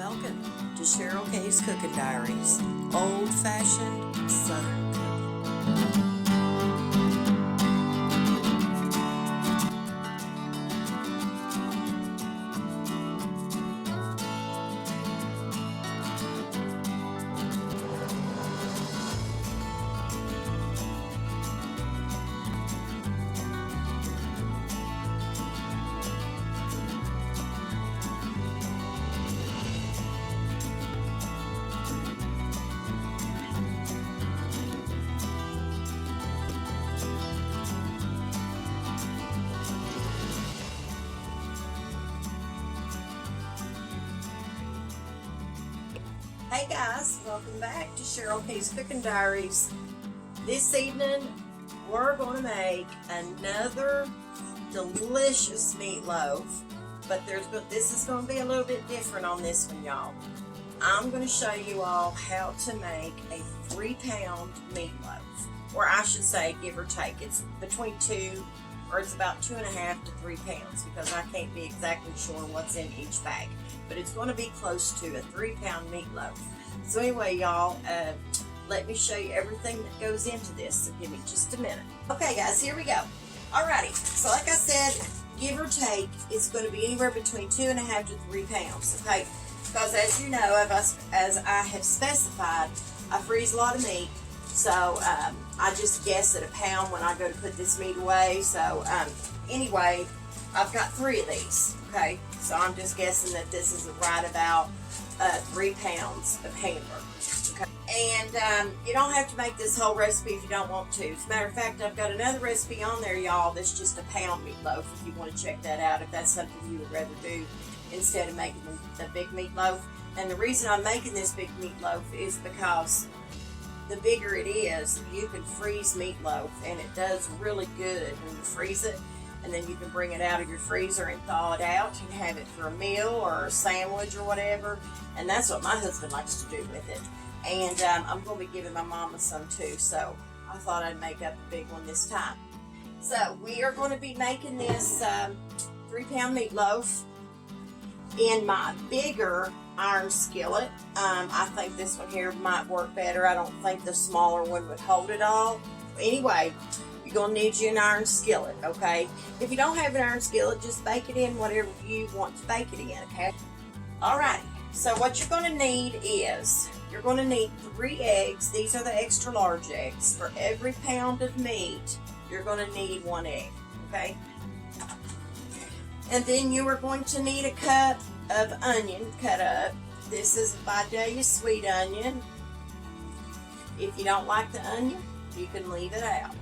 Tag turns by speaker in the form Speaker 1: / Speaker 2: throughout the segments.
Speaker 1: Welcome to Cheryl K's Cooking Diaries, old-fashioned Southern cooking. Hey guys, welcome back to Cheryl K's Cooking Diaries. This evening we're going to make another delicious meatloaf, but this is going to be a little bit different on this one, y'all. I'm going to show you all how to make a 3-pound meatloaf, or I should say give or take. It's between 2 or it's about 2.5 to 3 pounds because I can't be exactly sure what's in each bag. But it's going to be close to a 3-pound meatloaf. So anyway, y'all, let me show you everything that goes into this. So give me just a minute. Okay, guys, here we go. Alrighty, so like I said, give or take, it's going to be anywhere between 2.5 to 3 pounds. Okay, because as you know, as I have specified, I freeze a lot of meat. So I just guess at a pound when I go to put this meat away. So anyway, I've got 3 of these. Okay, so I'm just guessing that this is right about 3 pounds of hamburgers. Okay, and you don't have to make this whole recipe if you don't want to. As a matter of fact, I've got another recipe on there, y'all, that's just a pound meatloaf if you want to check that out, if that's something you would rather do instead of making the big meatloaf. And the reason I'm making this big meatloaf is because the bigger it is, you can freeze meatloaf, and it does really good when you freeze it. And then you can bring it out of your freezer and thaw it out and have it for a meal or a sandwich or whatever. And that's what my husband likes to do with it. And I'm going to be giving my mama some too. So I thought I'd make up a big one this time. So we are going to be making this 3-pound meatloaf in my bigger iron skillet. I think this one here might work better. I don't think the smaller one would hold it all. Anyway, you're going to need you an iron skillet, okay? If you don't have an iron skillet, just bake it in whatever you want to bake it in, okay? Alright, so what you're going to need is, you're going to need 3 eggs. These are the extra large eggs. For every pound of meat, you're going to need 1 egg, okay? And then you are going to need a cup of onion cut up. This is a Vidalia sweet onion. If you don't like the onion, you can leave it out.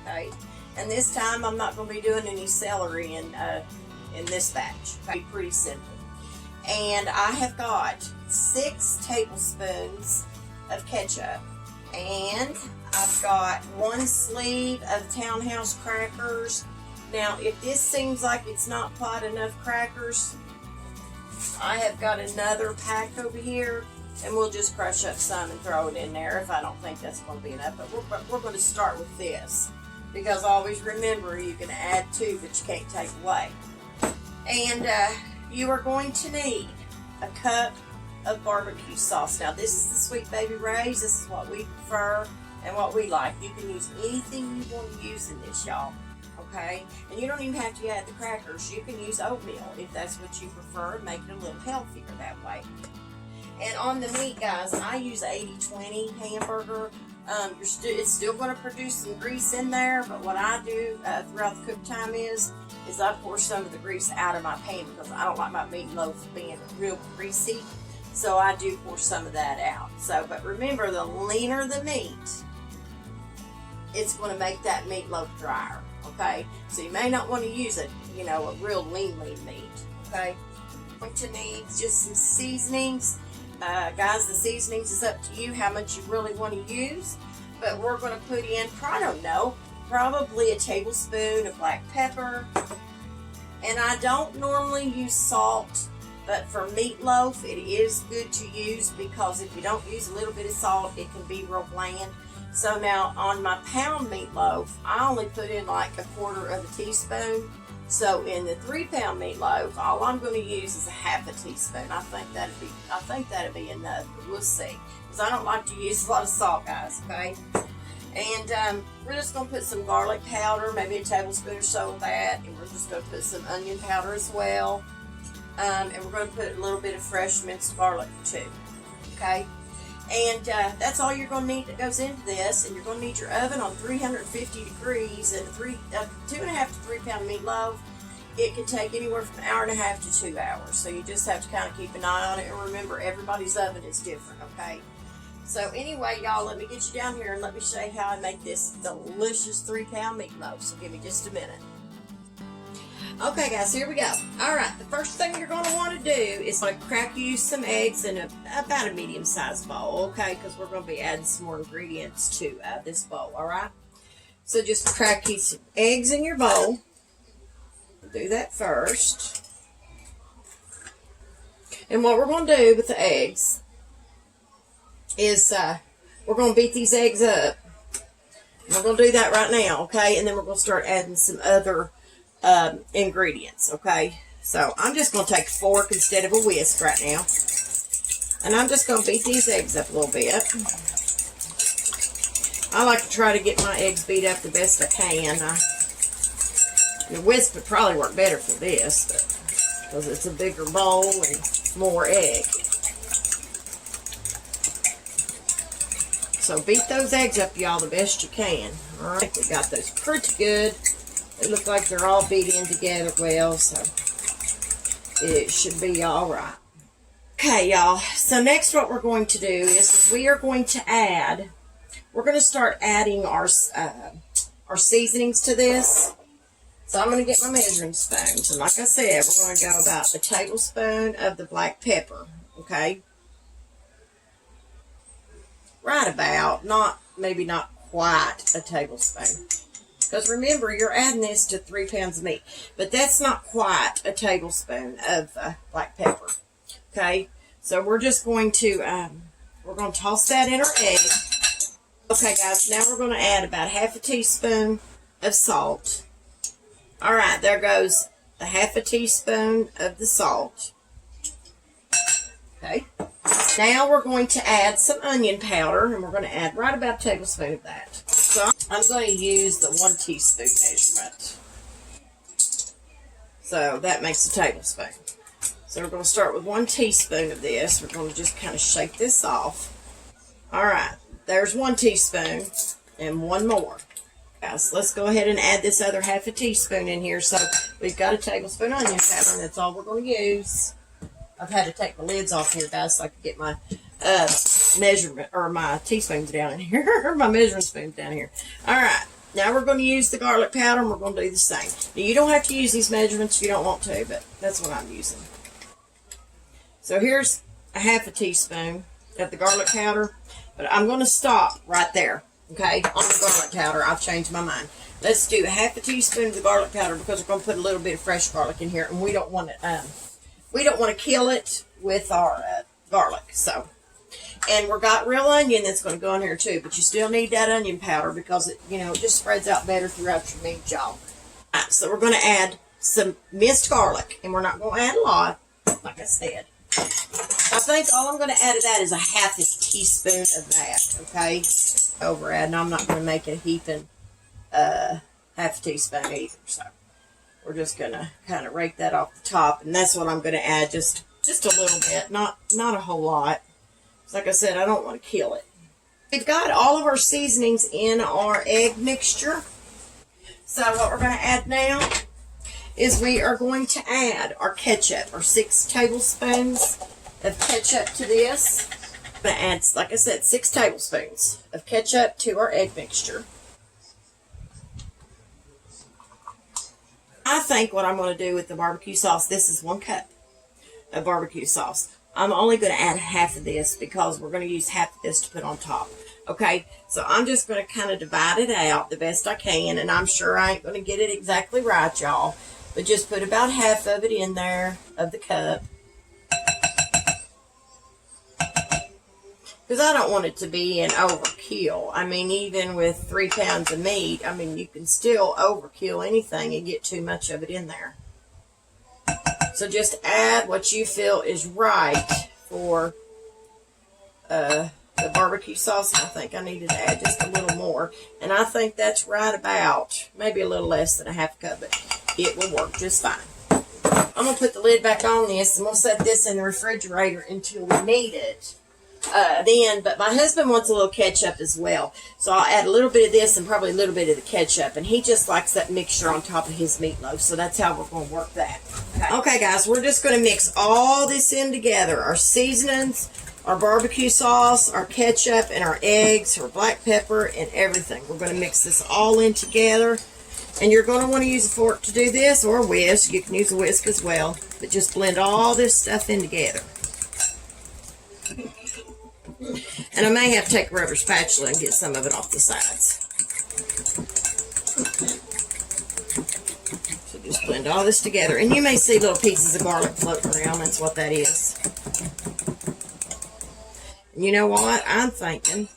Speaker 1: Okay, and this time I'm not going to be doing any celery in this batch. Okay, pretty simple. And I have got 6 tablespoons of ketchup, and I've got 1 sleeve of townhouse crackers. Now, if this seems like it's not quite enough crackers, I have got another pack over here, and we'll just crush up some and throw it in there if I don't think that's going to be enough. But we're going to start with this, because always remember you can add to, but you can't take away. And you are going to need a cup of barbecue sauce. Now this is the Sweet Baby Ray's. This is what we prefer and what we like. You can use anything you want to use in this, y'all. Okay? And you don't even have to add the crackers. You can use oatmeal if that's what you prefer, and make it a little healthier that way. And on the meat, guys, I use 80-20 hamburger. It's still going to produce some grease in there, but what I do throughout the cook time is I pour some of the grease out of my pan because I don't like my meatloaf being real greasy. So I do pour some of that out. So, but remember, the leaner the meat, it's going to make that meatloaf drier. Okay, so you may not want to use a real lean meat. Okay, going to need just some seasonings. Guys, the seasonings is up to you how much you really want to use, but we're going to put in, I don't know, probably a tablespoon of black pepper. And I don't normally use salt, but for meatloaf it is good to use, because if you don't use a little bit of salt, it can be real bland. So now on my pound meatloaf, I only put in like 1/4 teaspoon. So in the 3-pound meatloaf, all I'm going to use is a half a teaspoon. I think that'd be enough. We'll see, because I don't like to use a lot of salt, guys. Okay. And we're just going to put some garlic powder, maybe a tablespoon or so of that. And we're just going to put some onion powder as well. And we're going to put a little bit of fresh minced garlic too. Okay. And that's all you're going to need that goes into this. And you're going to need your oven on 350 degrees. And 2.5 to 3-pound meatloaf, it can take anywhere from 1.5 hours to 2 hours. So you just have to kind of keep an eye on it. And remember, everybody's oven is different, okay? So anyway, y'all, let me get you down here and let me show you how I make this delicious 3-pound meatloaf. So give me just a minute. Okay, guys, here we go. All right, the first thing you're going to want to do is crack you some eggs in about a medium-sized bowl, okay? Because we're going to be adding some more ingredients to this bowl, all right? So just crack you some eggs in your bowl. Do that first. And what we're going to do with the eggs is we're going to beat these eggs up. And we're going to do that right now, okay? And then we're going to start adding some other ingredients, okay? So I'm just going to take a fork instead of a whisk right now. And I'm just going to beat these eggs up a little bit. I like to try to get my eggs beat up the best I can. The whisk would probably work better for this, because it's a bigger bowl and more egg. So beat those eggs up, y'all, the best you can. All right, we got those pretty good. They look like they're all beat in together well, so it should be all right. Okay, y'all. So next what we're going to do is we're going to start adding our seasonings to this. So I'm going to get my measuring spoons. And like I said, we're going to go about a tablespoon of the black pepper, okay? Right about, maybe not quite a tablespoon. Because remember, you're adding this to 3 pounds of meat. But that's not quite a tablespoon of black pepper. Okay? So we're just going to, we're going to toss that in our egg. Okay, guys, now we're going to add about half a teaspoon of salt. Alright, there goes the half a teaspoon of the salt. Okay? Now we're going to add some onion powder, and we're going to add right about a tablespoon of that. So I'm going to use the 1 teaspoon measurement. So that makes a tablespoon. So we're going to start with 1 teaspoon of this. We're going to just kind of shake this off. Alright, there's 1 teaspoon and 1 more. Guys, let's go ahead and add this other half a teaspoon in here. So we've got a tablespoon onion powder, and that's all we're going to use. I've had to take the lids off here, guys, so I can get my measurement, or my teaspoons down in here, my measuring spoons down here. All right, now we're going to use the garlic powder, and we're going to do the same. Now, you don't have to use these measurements if you don't want to, but that's what I'm using. So here's a half a teaspoon of the garlic powder, but I'm going to stop right there, okay, on the garlic powder. I've changed my mind. Let's do a half a teaspoon of the garlic powder, because we're going to put a little bit of fresh garlic in here, and we don't want to kill it with our garlic. So, and we've got real onion that's going to go in here too, but you still need that onion powder because it, it just spreads out better throughout your meat, y'all. Alright, so we're going to add some minced garlic, and we're not going to add a lot, like I said. I think all I'm going to add to that is a half a teaspoon of that, okay? Over adding, I'm not going to make a heaping half a teaspoon either, so. We're just going to kind of rake that off the top. And that's what I'm going to add, just a little bit. Not a whole lot. Like I said, I don't want to kill it. We've got all of our seasonings in our egg mixture. So what we're going to add now is we are going to add our ketchup, or 6 tablespoons of ketchup to this. I'm going to add, like I said, 6 tablespoons of ketchup to our egg mixture. I think what I'm going to do with the barbecue sauce, this is 1 cup of barbecue sauce. I'm only going to add half of this because we're going to use half of this to put on top. Okay, so I'm just going to kind of divide it out the best I can, and I'm sure I ain't going to get it exactly right, y'all. But just put about half of it in there, of the cup. Because I don't want it to be an overkill. I mean, even with 3 pounds of meat, I mean, you can still overkill anything and get too much of it in there. So just add what you feel is right for the barbecue sauce. I think I needed to add just a little more. And I think that's right about, maybe a little less than a half cup, but it will work just fine. I'm going to put the lid back on this, and we'll set this in the refrigerator until we need it. But my husband wants a little ketchup as well. So I'll add a little bit of this and probably a little bit of the ketchup. And he just likes that mixture on top of his meatloaf. So that's how we're going to work that. Okay, guys, we're just going to mix all this in together. Our seasonings, our barbecue sauce, our ketchup, and our eggs, our black pepper, and everything. We're going to mix this all in together. And you're going to want to use a fork to do this, or a whisk. You can use a whisk as well. But just blend all this stuff in together. And I may have to take a rubber spatula and get some of it off the sides. So just blend all this together. And you may see little pieces of garlic floating around. That's what that is. And you know what? I'm thinking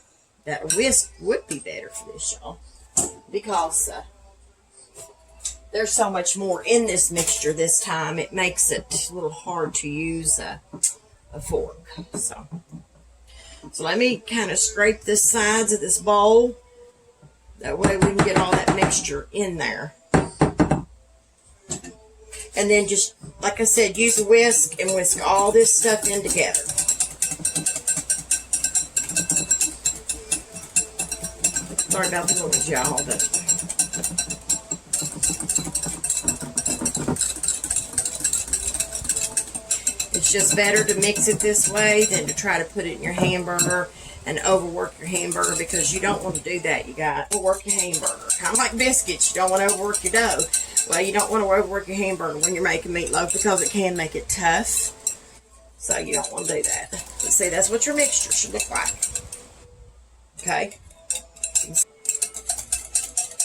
Speaker 1: that a whisk would be better for this, y'all. Because there's so much more in this mixture this time. It makes it a little hard to use a fork. So let me kind of scrape the sides of this bowl. That way we can get all that mixture in there. And then just, like I said, use a whisk and whisk all this stuff in together. Sorry about the noise, y'all, but it's just better to mix it this way than to try to put it in your hamburger and overwork your hamburger, because you don't want to do that. You got to overwork your hamburger. Kind of like biscuits. You don't want to overwork your dough. Well, you don't want to overwork your hamburger when you're making meatloaf, because it can make it tough. So you don't want to do that. But see, that's what your mixture should look like. Okay.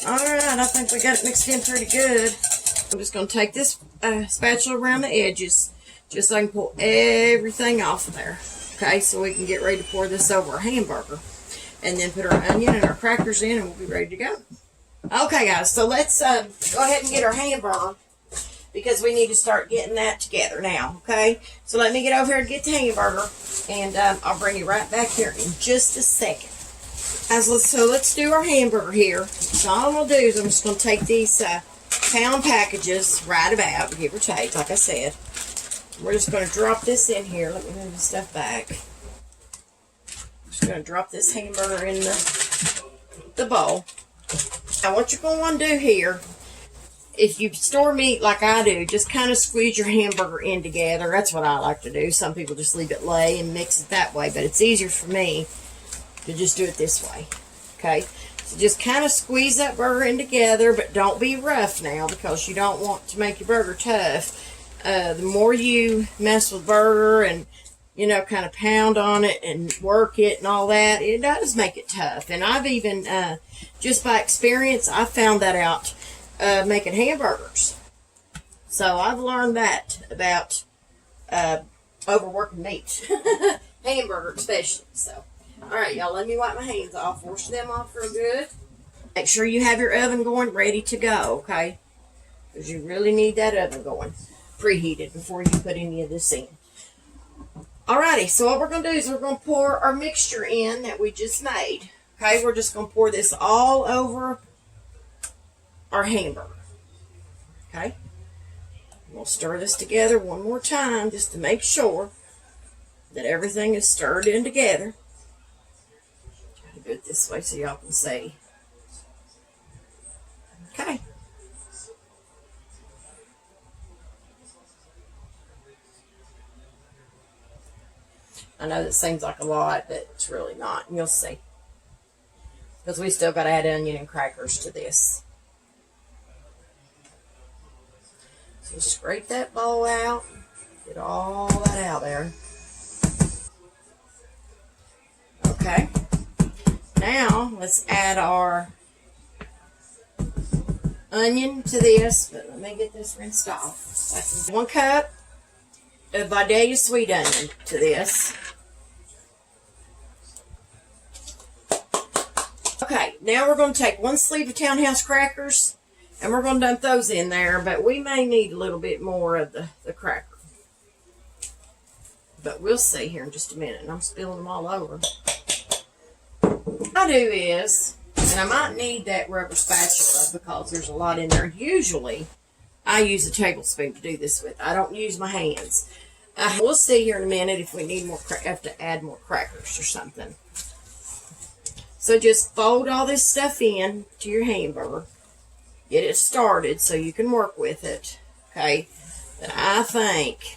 Speaker 1: Alright, I think we got it mixed in pretty good. I'm just going to take this spatula around the edges, just so I can pull everything off of there. Okay, so we can get ready to pour this over our hamburger. And then put our onion and our crackers in, and we'll be ready to go. Okay, guys, so let's go ahead and get our hamburger, because we need to start getting that together now, okay? So let me get over here and get the hamburger, and I'll bring you right back here in just a second. So let's do our hamburger here. So all I'm going to do is I'm just going to take these pound packages, right about, give or take, like I said. We're just going to drop this in here. Let me move this stuff back. I'm just going to drop this hamburger in the bowl. Now what you're going to want to do here, if you store meat like I do, just kind of squeeze your hamburger in together. That's what I like to do. Some people just leave it lay and mix it that way, but it's easier for me to just do it this way. Okay, so just kind of squeeze that burger in together, but don't be rough now, because you don't want to make your burger tough. The more you mess with burger and, you know, kind of pound on it and work it and all that, it does make it tough. And I've even, just by experience, I found that out making hamburgers. So I've learned that about overworking meat. Hamburger especially. So, alright, y'all, let me wipe my hands off. Wash them off real good. Make sure you have your oven going, ready to go, okay? Because you really need that oven going, preheated, before you put any of this in. Alrighty, so what we're going to do is we're going to pour our mixture in that we just made. Okay, we're just going to pour this all over our hamburger. Okay, we'll stir this together one more time just to make sure that everything is stirred in together. Try to do it this way so y'all can see. Okay. I know that seems like a lot, but it's really not. And you'll see. Because we still got to add onion and crackers to this. So scrape that bowl out. Get all that out there. Okay. Now, let's add our onion to this. But let me get this rinsed off. That's 1 cup of Vidalia sweet onion to this. now we're going to take 1 sleeve of Townhouse crackers, and we're going to dump those in there, but we may need a little bit more of the cracker. But we'll see here in just a minute, and I'm spilling them all over. What I do is, and I might need that rubber spatula because there's a lot in there. Usually, I use a tablespoon to do this with. I don't use my hands. We'll see here in a minute if we need more, have to add more crackers or something. So just fold all this stuff in to your hamburger. Get it started so you can work with it. Okay? But I think,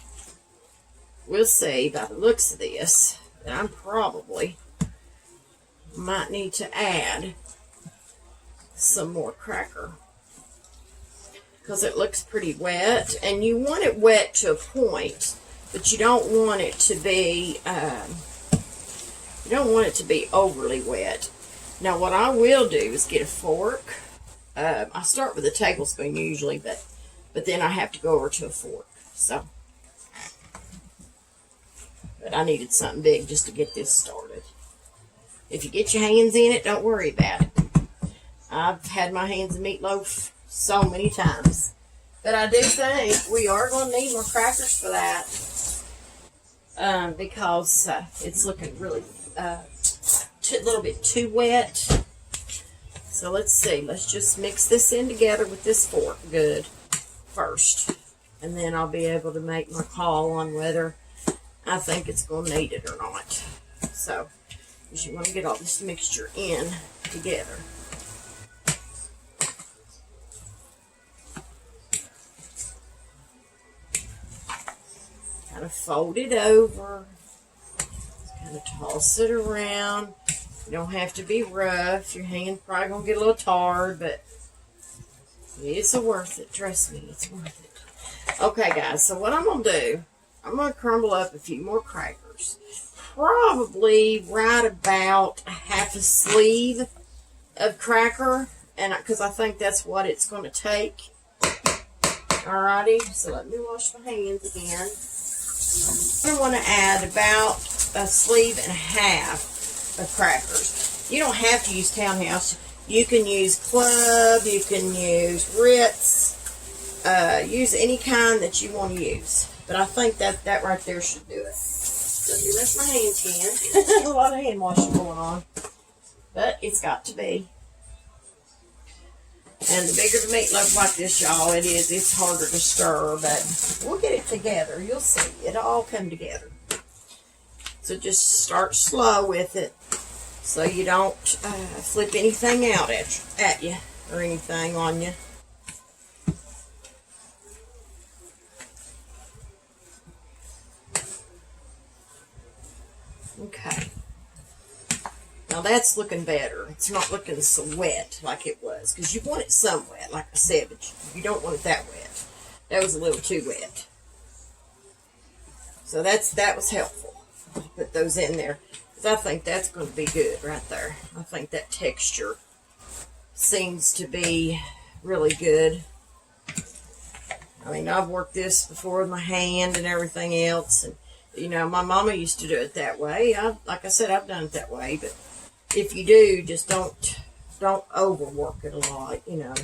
Speaker 1: we'll see by the looks of this, that I'm probably might need to add some more cracker. Because it looks pretty wet. And you want it wet to a point, but you don't want it to be, overly wet. Now what I will do is get a fork. I start with a tablespoon usually, but then I have to go over to a fork. So, but I needed something big just to get this started. If you get your hands in it, don't worry about it. I've had my hands in meatloaf so many times. But I do think we are going to need more crackers for that. Because it's looking really a little bit too wet. So let's see. Let's just mix this in together with this fork good first. And then I'll be able to make my call on whether I think it's going to need it or not. So, because you want to get all this mixture in together. Kind of fold it over. Kind of toss it around. You don't have to be rough. Your hand's probably going to get a little tarred, but it's worth it. Trust me, it's worth it. Okay, guys, so what I'm going to do, I'm going to crumble up a few more crackers. Probably right about a half a sleeve of cracker, and because I think that's what it's going to take. Alrighty, so let me wash my hands again. I want to add about a sleeve and a half of crackers. You don't have to use Townhouse. You can use Club, you can use Ritz, use any kind that you want to use. But I think that right there should do it. So here, that's my hands again. A lot of hand washing going on. But it's got to be. And the bigger the meatloaf like this, y'all, it's harder to stir, but we'll get it together. You'll see. It'll all come together. So just start slow with it so you don't flip anything out at you or anything on you. Okay. Now that's looking better. It's not looking so wet like it was. Because you want it some wet, like I said, but you don't want it that wet. That was a little too wet. So that was helpful. Put those in there. Because I think that's going to be good right there. I think that texture seems to be really good. I mean, I've worked this before with my hand and everything else. And, you know, my mama used to do it that way. Like I said, I've done it that way, but if you do, just don't overwork it a lot, you know.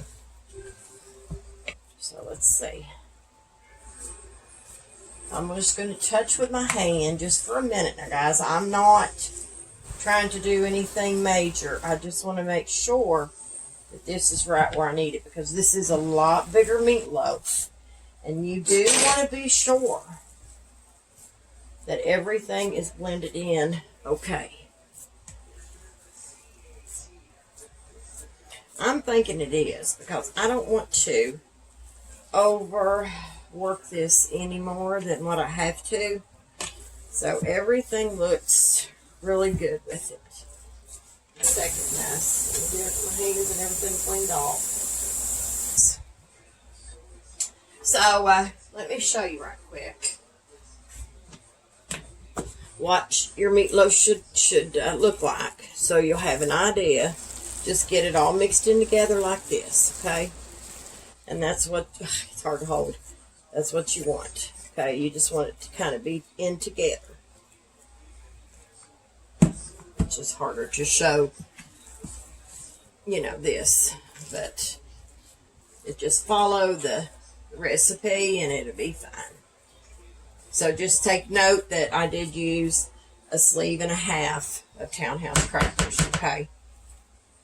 Speaker 1: So let's see. I'm just going to touch with my hand just for a minute now, guys. I'm not trying to do anything major. I just want to make sure that this is right where I need it, because this is a lot bigger meatloaf. And you do want to be sure that everything is blended in okay. I'm thinking it is, because I don't want to overwork this any more than what I have to. So everything looks really good with it. Second mess. Let me get my hands and everything cleaned off. So let me show you right quick what your meatloaf should look like, so you'll have an idea. Just get it all mixed in together like this, okay? And that's what, it's hard to hold. That's what you want, okay? You just want it to kind of be in together. It's just harder to show you know, this, but it just follow the recipe and it'll be fine. So just take note that I did use a sleeve and a half of Townhouse crackers, okay?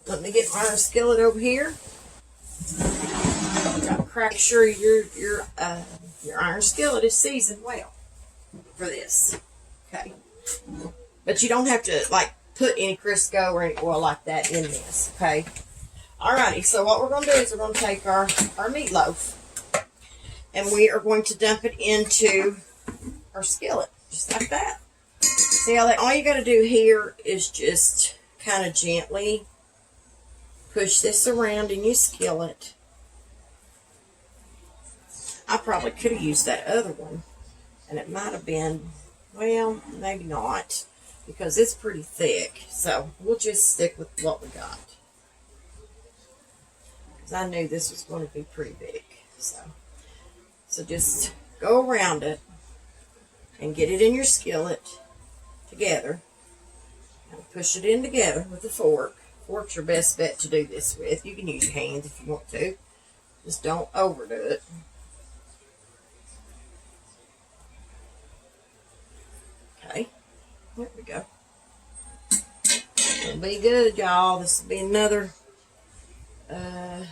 Speaker 1: Let me get my skillet over here. Make sure your iron skillet is seasoned well for this, okay? But you don't have to like put any Crisco or any oil like that in this, okay? Alrighty, so what we're going to do is we're going to take our meatloaf and we are going to dump it into our skillet, just like that. See how that, all you got to do here is just kind of gently push this around in your skillet. I probably could have used that other one, and it might have been, well, maybe not, because it's pretty thick. So we'll just stick with what we got, because I knew this was going to be pretty big. So just go around it and get it in your skillet together, and push it in together with a fork. Fork's your best bet to do this with. You can use your hands if you want to. Just don't overdo it. Okay, there we go. It'll be good, y'all. This will be another, you're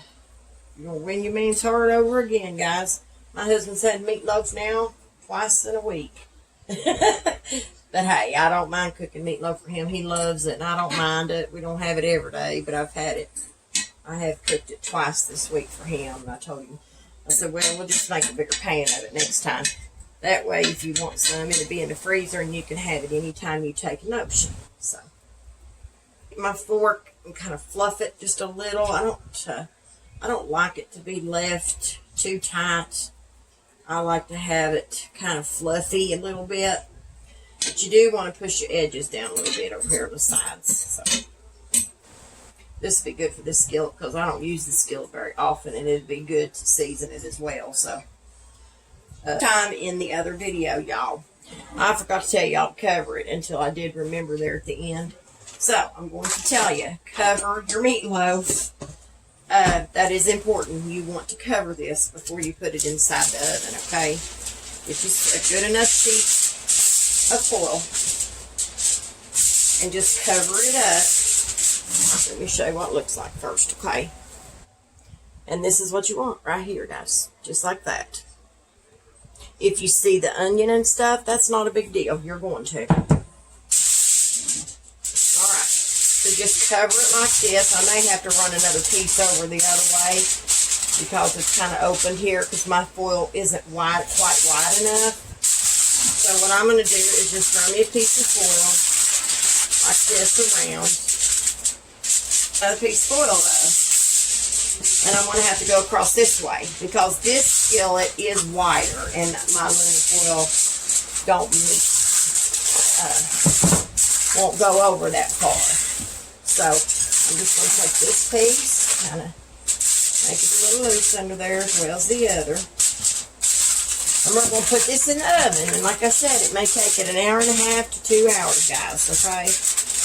Speaker 1: going to win your man's heart over again, guys. My husband's had meatloaf now twice in a week. But hey, I don't mind cooking meatloaf for him. He loves it, and I don't mind it. We don't have it every day, but I've had it. I have cooked it twice this week for him, and I told him, I said, well, we'll just make a bigger pan of it next time. That way, if you want some, it'll be in the freezer, and you can have it anytime you take a notion. So, get my fork and kind of fluff it just a little. I don't like it to be left too tight. I like to have it kind of fluffy a little bit. But you do want to push your edges down a little bit over here on the sides. So this would be good for this skillet because I don't use the skillet very often, and it'd be good to season it as well. So time in the other video, y'all, I forgot to tell y'all to cover it until I did remember there at the end. So I'm going to tell you, cover your meatloaf. That is important. You want to cover this before you put it inside the oven, okay? Get you a good enough sheet of foil and just cover it up. Let me show you what it looks like first, okay? And this is what you want right here, guys, just like that. If you see the onion and stuff, that's not a big deal. You're going to. All right. So just cover it like this. I may have to run another piece over the other way because it's kind of open here because my foil isn't quite wide enough. So what I'm going to do is just run me a piece of foil like this around. Another piece of foil though. And I'm going to have to go across this way because this skillet is wider and my aluminum foil won't go over that far. So I'm just going to take this piece, kind of make it a little loose under there as well as the other. And we're going to put this in the oven, and like I said, it may take it 1.5 hours to 2 hours, guys, okay?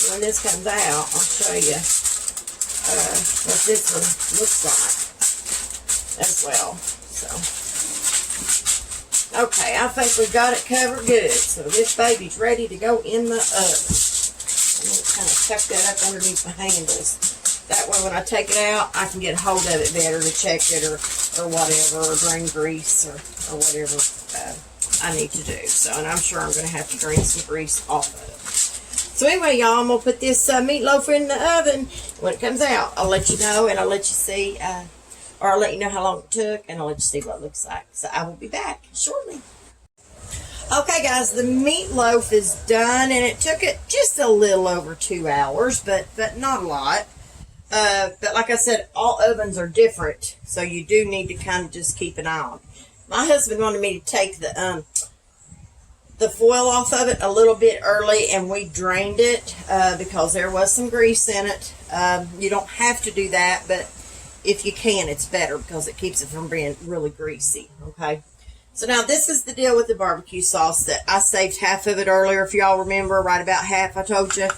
Speaker 1: When this comes out, I'll show you what this one looks like as well. So, okay, I think we've got it covered good. So this baby's ready to go in the oven. I'm going to kind of tuck that up underneath the handles. That way when I take it out, I can get a hold of it better to check it or whatever, or drain grease or whatever I need to do. So, and I'm sure I'm going to have to drain some grease off of it. So anyway, y'all, I'm going to put this meatloaf in the oven. When it comes out, I'll let you know, and I'll let you see, or I'll let you know how long it took, and I'll let you see what it looks like. So I will be back shortly. Okay, guys, the meatloaf is done, and it took it just a little over 2 hours, but not a lot. But like I said, all ovens are different, so you do need to kind of just keep an eye on. My husband wanted me to take the foil off of it a little bit early, and we drained it because there was some grease in it. You don't have to do that, but if you can, it's better because it keeps it from being really greasy, okay? So now this is the deal with the barbecue sauce that I saved half of it earlier. If y'all remember, right about half I told you,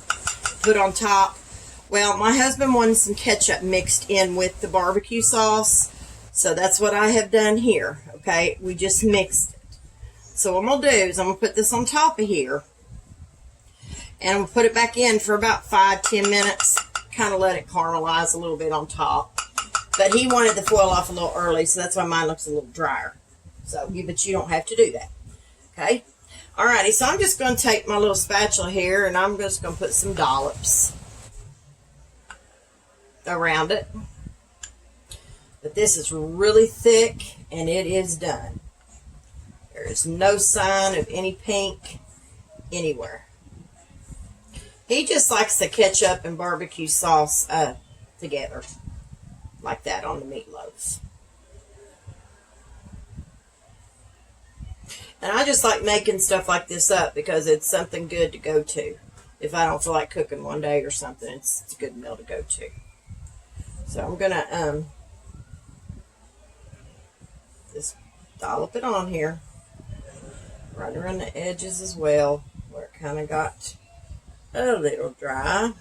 Speaker 1: put on top. Well, my husband wanted some ketchup mixed in with the barbecue sauce, so that's what I have done here, okay? We just mixed it. So what I'm going to do is I'm going to put this on top of here, and I'm going to put it back in for about 5-10 minutes, kind of let it caramelize a little bit on top. But he wanted the foil off a little early, so that's why mine looks a little drier. So, but you don't have to do that, okay? Alrighty, so I'm just going to take my little spatula here, and I'm just going to put some dollops around it. But this is really thick, and it is done. There is no sign of any pink anywhere. He just likes the ketchup and barbecue sauce together, like that on the meatloaf. And I just like making stuff like this up because it's something good to go to. If I don't feel like cooking one day or something, it's a good meal to go to. So I'm going to just dollop it on here, right around the edges as well, where it kind of got a little dry.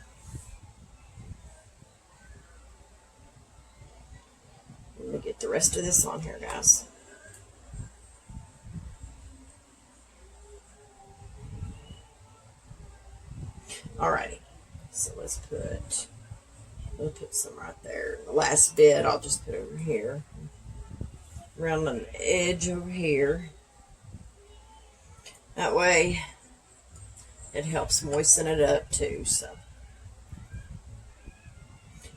Speaker 1: Let me get the rest of this on here, guys. Alrighty, so we'll put some right there. The last bit I'll just put over here, around an edge over here. That way it helps moisten it up too. So,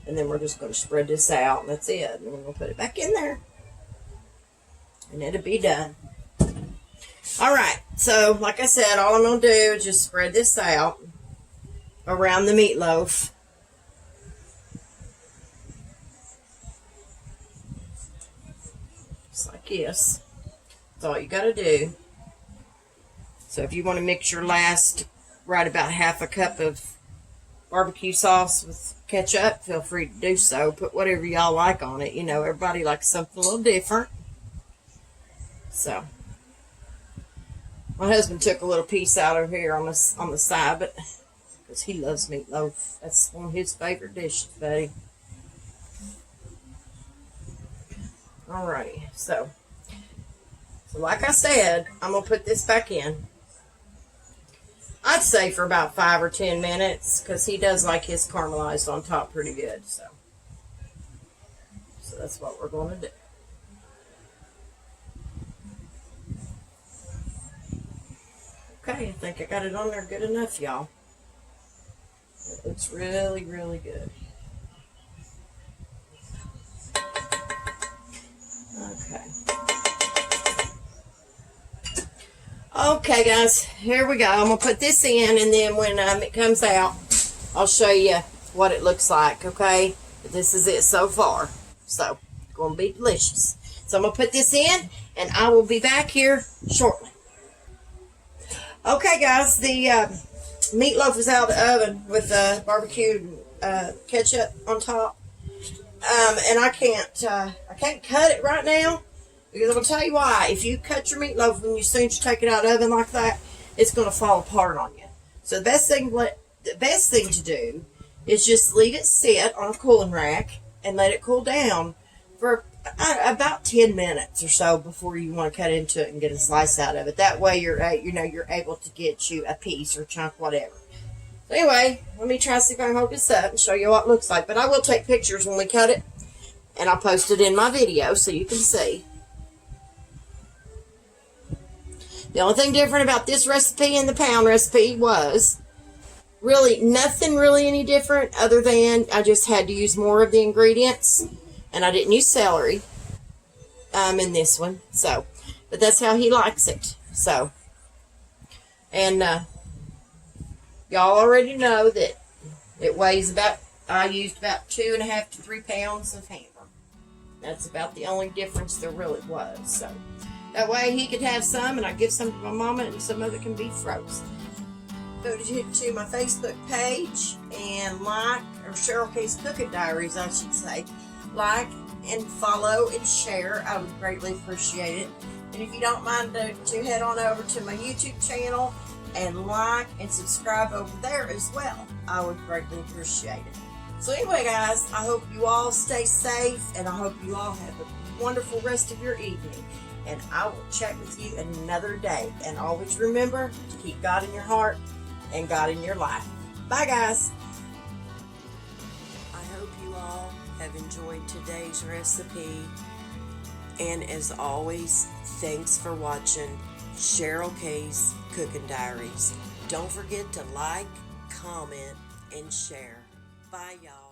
Speaker 1: and then we're just going to spread this out, and that's it. And we're going to put it back in there, and it'll be done. Alright, so like I said, all I'm going to do is just spread this out around the meatloaf. Just like this. That's all you got to do. So if you want to mix your last right about half a cup of barbecue sauce with ketchup, feel free to do so. Put whatever y'all like on it. You know, everybody likes something a little different. So my husband took a little piece out over here on the side, but because he loves meatloaf. That's one of his favorite dishes, buddy. Alrighty, so like I said, I'm going to put this back in. I'd say for about 5 or 10 minutes, because he does like his caramelized on top pretty good, so that's what we're going to do. Okay, I think I got it on there good enough, y'all. It looks really, really good. Okay. Okay, guys, here we go. I'm going to put this in, and then when it comes out, I'll show you what it looks like, okay? But this is it so far. So, it's going to be delicious. So, I'm going to put this in, and I will be back here shortly. Okay, guys, the meatloaf is out of the oven with barbecue ketchup on top. And I can't cut it right now, because I'm going to tell you why. If you cut your meatloaf when as soon as you take it out of the oven like that, it's going to fall apart on you. So the best thing to do is just leave it sit on a cooling rack and let it cool down for about 10 minutes or so before you want to cut into it and get a slice out of it. That way you're able to get you a piece or chunk, whatever. So anyway, let me try to see if I can hold this up and show you what it looks like. But I will take pictures when we cut it, and I'll post it in my video so you can see. The only thing different about this recipe and the pound recipe was really nothing really any different, other than I just had to use more of the ingredients, and I didn't use celery in this one. So, but that's how he likes it. So, and y'all already know that it weighs about, I used about 2.5 to 3 pounds of hamburger. That's about the only difference there really was. So that way he could have some, and I give some to my mama, and some of it can be frozen. Go to my Facebook page and like, or Cheryl K's Cooking Diaries, I should say. Like and follow and share. I would greatly appreciate it. And if you don't mind to head on over to my YouTube channel and like and subscribe over there as well, I would greatly appreciate it. So anyway, guys, I hope you all stay safe, and I hope you all have a wonderful rest of your evening. And I will chat with you another day. And always remember to keep God in your heart and God in your life. Bye, guys. I hope you all have enjoyed today's recipe. And as always, thanks for watching Cheryl K's Cooking Diaries. Don't forget to like, comment, and share. Bye, y'all.